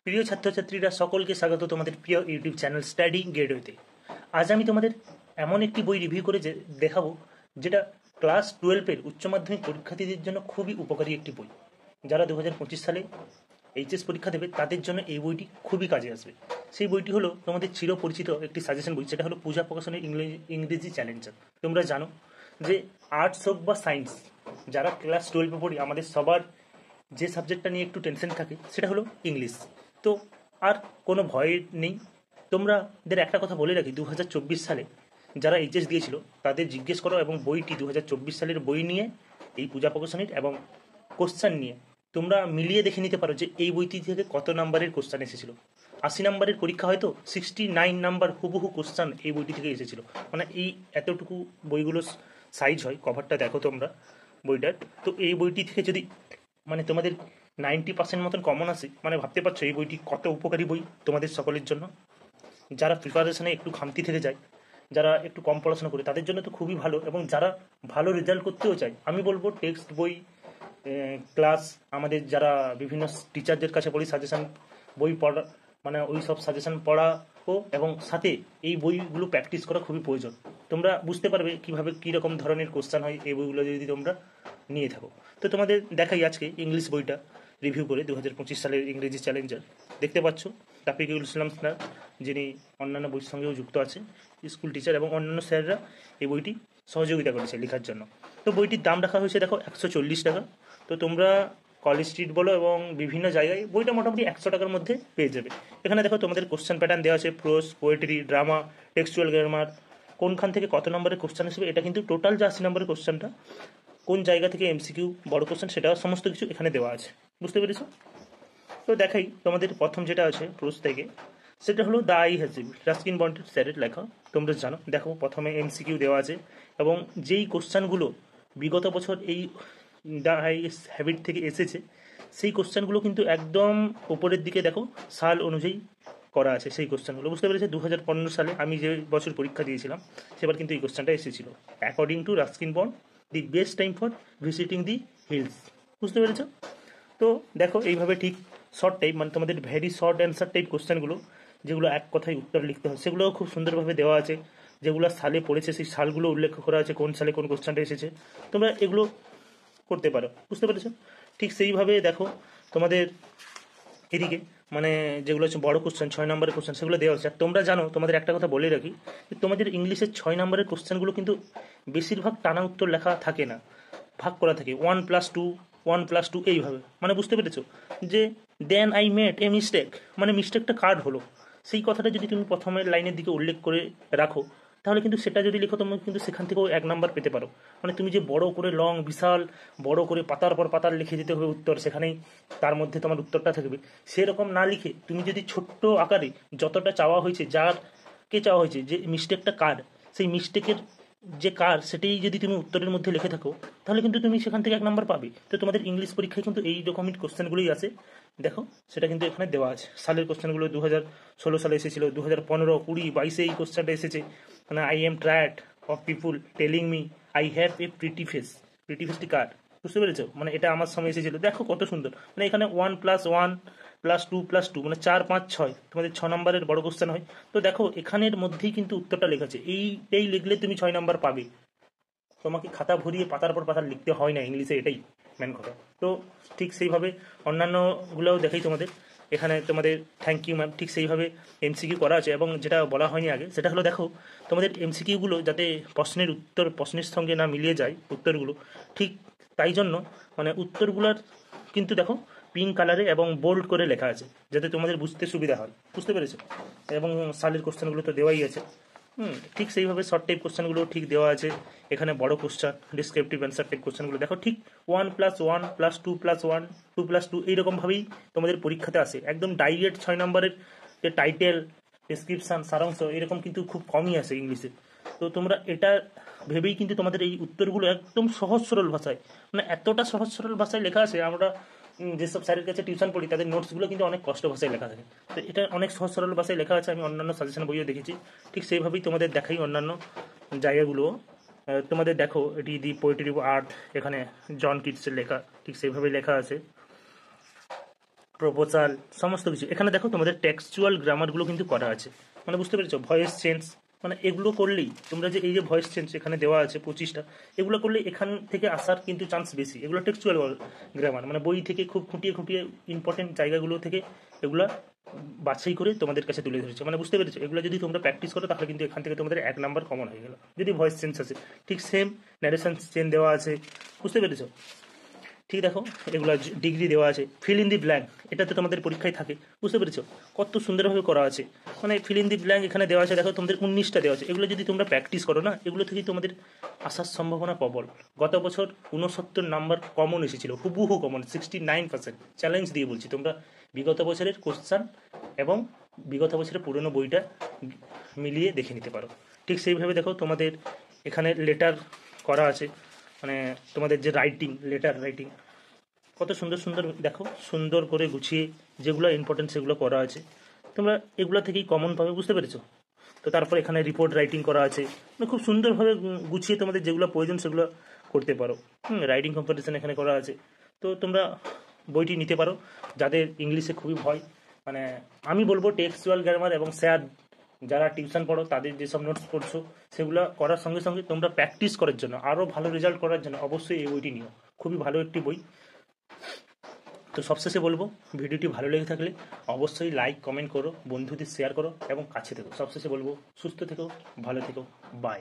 প্রিয় ছাত্রছাত্রীরা সকলকে স্বাগত তোমাদের প্রিয় ইউটিউব চ্যানেল স্টাডি গেটওয়েতে। আজ আমি তোমাদের এমন একটি বই রিভিউ করে দেখাবো যেটা ক্লাস 12-এর উচ্চ মাধ্যমিক পরীক্ষার্থীদের জন্য খুবই উপকারী একটি বই। যারা 2025 সালে এইচএস পরীক্ষা দেবে তাদের জন্য এই বইটি খুবই কাজে আসবে। সেই বইটি হলো তোমাদের চিরপরিচিত একটি সাজেশন বই, সেটা হলো পূজা প্রকাশনের ইংরেজি চ্যালেঞ্জার। তোমরা জানো যে আর্টস হোক বা সায়েন্স, যারা ক্লাস 12-এ পড়ি আমাদের সবার যে সাবজেক্টটা নিয়ে একটু টেনশন থাকে সেটা হলো ইংলিশ। তো আর কোনো ভয় নেই। তোমাদের একটা কথা বলে রাখি, 2024 সালে যারা এইচএস দিয়েছিল তাদের জিজ্ঞেস করো এবং বইটি 2024 সালের বই নিয়ে এই পূজা প্রকাশনীর এবং কোশ্চান নিয়ে তোমরা মিলিয়ে দেখে নিতে পারো যে এই বইটি থেকে কত নাম্বারের কোশ্চান এসেছিল। 80 নাম্বারের পরীক্ষা হয়তো 69 নাম্বার হুবহু কোশ্চান এই বইটি থেকে এসেছিল। মানে এই এতটুকু বইগুলো সাইজ হয়, কভারটা দেখো তোমরা বইটার। তো এই বইটি থেকে যদি মানে তোমাদের 90% মতন কমন আসে, মানে ভাবতে পারছো এই বইটি কত উপকারী বই তোমাদের সকলের জন্য। যারা প্রিপারেশনে একটু খামতি থেকে যায়, যারা একটু কম পড়াশোনা করে তাদের জন্য তো খুবই ভালো, এবং যারা ভালো রেজাল্ট করতেও চায় আমি বলবো টেক্সট বই ক্লাস আমাদের যারা বিভিন্ন টিচারদের কাছে পড়ি সাজেশন বই পড়া, মানে ওই সব সাজেশন পড়াও এবং সাথে এই বইগুলো প্র্যাকটিস করা খুবই প্রয়োজন। তোমরা বুঝতে পারবে কিভাবে কীরকম ধরনের কোশ্চেন হয় এই বইগুলো যদি তোমরা নিয়ে থাকো। তো তোমাদের দেখাই আজকে ইংলিশ বইটা রিভিউ করে 2025 সালের ইংরেজি চ্যালেঞ্জার। দেখতে পাচ্ছ তাফিকুল ইসলাম স্যার, যিনি অন্যান্য বইয়ের সঙ্গেও যুক্ত আছে, স্কুল টিচার এবং অন্যান্য স্যাররা এই বইটি সহযোগিতা করেছে লেখার জন্য। তো বইটির দাম রাখা হয়েছে দেখো 140 টাকা। তো তোমরা কলেজ স্ট্রিট বলো এবং বিভিন্ন জায়গায় বইটা মোটামুটি 100 টাকার মধ্যে পেয়ে যাবে। এখানে দেখো তোমাদের কোশ্চেন প্যাটার্ন দেওয়া আছে, prose, poetry, drama, textual grammar, কোনখান থেকে কত নম্বরের কোশ্চেন আসবে, এটা কিন্তু টোটাল যে 80 নম্বরের কোশ্চেনটা কোন জায়গা থেকে এমসিকিউ বড় কোশ্চেন সেটা সমস্ত কিছু এখানে দেওয়া আছে। বুঝতে পেরেছো? তো দেখাই তোমাদের প্রথম যেটা আছে প্রোজ থেকে, সেটা হলো দ্য আই হ্যাজ রাস্কিন বন্টের স্যারের লেখা। তোমরা জানো, দেখো প্রথমে এমসিকিউ দেওয়া আছে এবং যেই কোশ্চেনগুলো বিগত বছর এই দ্য আই হ্যাবিট থেকে এসেছে সেই কোশ্চেনগুলো কিন্তু একদম উপরের দিকে দেখো সাল অনুযায়ী করা আছে সেই কোশ্চেনগুলো। বুঝতে পেরেছে? 2015 সালে আমি যে বছর পরীক্ষা দিয়েছিলাম সেবার কিন্তু এই কোশ্চেনটা এসেছিল। According to Ruskin bond the best time for visiting the hills. বুঝতে পেরেছ? তো দেখো এইভাবে ঠিক শর্ট টাইপ, মানে তোমাদের ভেরি শর্ট অ্যান্সার টাইপ কোশ্চেনগুলো যেগুলো এক কথায় উত্তর লিখতে হয় সেগুলোও খুব সুন্দরভাবে দেওয়া আছে। যেগুলো সালে পড়েছে সেই সালগুলো উল্লেখ করা আছে, কোন সালে কোন কোশ্চেনটা এসেছে। তোমরা এগুলো করতে পারো। বুঝতে পেরেছো? ঠিক সেইভাবে দেখো তোমাদের এদিকে মানে যেগুলো হচ্ছে বড় কোশ্চেন 6 নম্বরের কোশ্চেন সেগুলো দেওয়া হচ্ছে। আর তোমরা জানো, তোমাদের একটা কথা বলে রাখি, যে তোমাদের ইংলিশের 6 নম্বরের কোশ্চেনগুলো কিন্তু বেশিরভাগ টানা উত্তর লেখা থাকে না, ভাগ করা থাকে 1+2 1+2 এইভাবে। মানে বুঝতে পেরেছো যে then I made a mistake, মানে মিস্টেকটা কার হলো সেই কথাটা যদি তুমি প্রথমের লাইনের দিকে উল্লেখ করে রাখো তাহলে কিন্তু সেটা যদি লিখো তুমি কিন্তু সেখান থেকেও 1 নাম্বার পেতে পারো। মানে তুমি যে বড় করে লং বিশাল বড় করে পাতার পর পাতার লিখে দিতে হবে উত্তর, সেখানেই তার মধ্যে তোমার উত্তরটা থাকবে, সেরকম না লিখে তুমি যদি ছোট্ট আকারে যতটা চাওয়া হয়েছে, যারকে চাওয়া হয়েছে যে মিস্টেকটা কার, সেই মিস্টেকের যে কার সেটাই যদি তুমি উত্তরের মধ্যে লিখে থাকো তাহলে কিন্তু তুমি সেখান থেকে 1 নাম্বার পাবে। তো তোমাদের ইংলিশ পরীক্ষায় কিন্তু এই রকমের কোশ্চেনগুলোই আসে। দেখো সেটা কিন্তু এখানে দেওয়া আছে। সালের কোশ্চেনগুলো 2016 সালে এসেছিল, 2015, 20, 22 এই কোশ্চেনটা এসেছে। মানে I am tired of people telling me I have a pretty face. Pretty ফেসটি কার? বুঝতে পেরেছো? মানে এটা আমার সময় এসেছিল। দেখো কত সুন্দর, মানে এখানে 1+1+2+2 মানে 4, 5, 6 তোমাদের 6 নম্বরের বড় কোশ্চেন হয়। তো দেখো এখানের মধ্যেই কিন্তু উত্তরটা লেখা আছে, এইটাই লিখলে তুমি 6 নাম্বার পাবে। তোমাকে খাতা ভরিয়ে পাতার পর পাতা লিখতে হয় না ইংলিশে, এটাই মেন কথা। তো ঠিক সেইভাবে অন্যান্যগুলোও দেখাই তোমাদের। এখানে তোমাদের থ্যাংক ইউ ম্যাম, ঠিক সেইভাবে এমসিকিউ করা আছে। এবং যেটা বলা হয়নি আগে সেটা হলো, দেখো তোমাদের এমসিকিউগুলো যাতে প্রশ্নের সঙ্গে না মিলিয়ে যায় উত্তরগুলো, ঠিক তাই জন্য মানে উত্তরগুলোর কিন্তু দেখো পিঙ্ক কালারে এবং বোল্ড করে লেখা আছে যাতে তোমাদের বুঝতে সুবিধা হয়। বুঝতে পেরেছো? এবং সালের কোশ্চেনগুলো তো দেওয়াই আছে। ঠিক সেইভাবে শর্ট টাইপ কোশ্চেনগুলো ঠিক দেওয়া আছে। এখানে বড় কোশ্চেন ডিসক্রিপটিভ অ্যান্সার টাইপ কোশ্চেনগুলো দেখো ঠিক 1+1+2+1 2+2 এইরকমভাবেই তোমাদের পরীক্ষাতে আসে। একদম ডাইরেক্ট 6 নম্বরের যে টাইটেল, ডেসক্রিপশান, সারাংশ এরকম কিন্তু খুব কমই আসে ইংলিশে। তো তোমরা এটা ভেবেই কিন্তু তোমাদের এই উত্তরগুলো একদম সহজ সরল ভাষায়, মানে এতটা সহজ সরল ভাষায় লেখা আছে। আমরা যেসব স্যারের কাছে টিউশন পড়ি তাদের নোটসগুলো কিন্তু অনেক কষ্ট ভাষায় লেখা থাকে, তো এটা অনেক সহজ সরল ভাষায় লেখা আছে। আমি অন্যান্য সাজেশন বইও দেখেছি, ঠিক সেইভাবেই তোমাদের দেখাই অন্যান্য জায়গাগুলো। তোমাদের দেখো এটি দি পোয়েট্রি অফ আর্ট, এখানে জন কিটসের লেখা, ঠিক সেইভাবেই লেখা আছে। প্রপোজাল, সমস্ত কিছু এখানে দেখো তোমাদের টেক্সচুয়াল গ্রামারগুলো কিন্তু করা আছে, মানে বুঝতে পেরেছো, ভয়েস চেঞ্জ, মানে এগুলো করলেই তোমরা যে এই যে ভয়েস চেঞ্জ এখানে দেওয়া আছে 25টা, এগুলো করলে এখান থেকে আসার কিন্তু চান্স বেশি। এগুলো টেক্সচুয়াল গ্রামার, মানে বই থেকে খুব খুঁটিয়ে খুঁটিয়ে ইম্পর্টেন্ট জায়গাগুলো থেকে এগুলো বাছাই করে তোমাদের কাছে তুলে ধরেছে, মানে বুঝতে পেরেছো। এগুলো যদি তোমরা প্র্যাকটিস করো তাহলে কিন্তু এখান থেকে তোমাদের 1 নাম্বার কমন হয়ে গেল যদি ভয়েস চেঞ্জ আছে। ঠিক সেম ন্যারেশন চেঞ্জ দেওয়া আছে, বুঝতে পেরেছো। ঠিক দেখো এগুলো ডিগ্রি দেওয়া আছে, ফিল ইন দি ব্ল্যাঙ্ক, এটা তো তোমাদের পরীক্ষায় থাকে, বুঝতে পেরেছো কত সুন্দরভাবে করা আছে। মানে ফিল ইন দি ব্ল্যাঙ্ক এখানে দেওয়া আছে, দেখো তোমাদের 19টা দেওয়া আছে। এগুলো যদি তোমরা প্র্যাকটিস করো না, এগুলো থেকেই তোমাদের আসার সম্ভাবনা প্রবল। গত বছর 69 নাম্বার কমন এসেছিল, হুবহু কমন, 69%। চ্যালেঞ্জ দিয়ে বলছি, তোমরা বিগত বছরের কোশ্চান এবং বিগত বছরের পুরনো বইটা মিলিয়ে দেখে নিতে পারো। ঠিক সেইভাবে দেখো তোমাদের এখানে লেটার করা আছে, মানে তোমাদের যে রাইটিং, লেটার রাইটিং কত সুন্দর সুন্দর, দেখো সুন্দর করে গুছিয়ে যেগুলো ইম্পর্টেন্ট সেগুলো করা আছে, তোমরা এগুলো থেকেই কমন পাবে, বুঝতে পেরেছো। তো তারপর এখানে রিপোর্ট রাইটিং করা আছে, মানে খুব সুন্দরভাবে গুছিয়ে তোমাদের যেগুলো প্রয়োজন সেগুলো করতে পারো। রাইটিং কম্পিটিশন এখানে করা আছে। তো তোমরা বইটি নিতে পারো যাদের ইংলিশে খুবই ভয়। মানে আমি বলবো টেক্সচুয়াল গ্রামার এবং স্যার যারা টিউশন পড়ো তাদের যেসব নোটস পড়ছো সেগুলো করার সঙ্গে সঙ্গে তোমরা প্র্যাকটিস করার জন্য, আরও ভালো রেজাল্ট করার জন্য অবশ্যই এই বইটি নিও, খুবই ভালো একটি বই। তো সবশেষে বলবো, ভিডিওটি ভালো লেগে থাকলে অবশ্যই লাইক কমেন্ট করো, বন্ধুদের শেয়ার করো এবং কাছে থেকো। সবশেষে বলবো, সুস্থ থেকো, ভালো থেকো, বাই।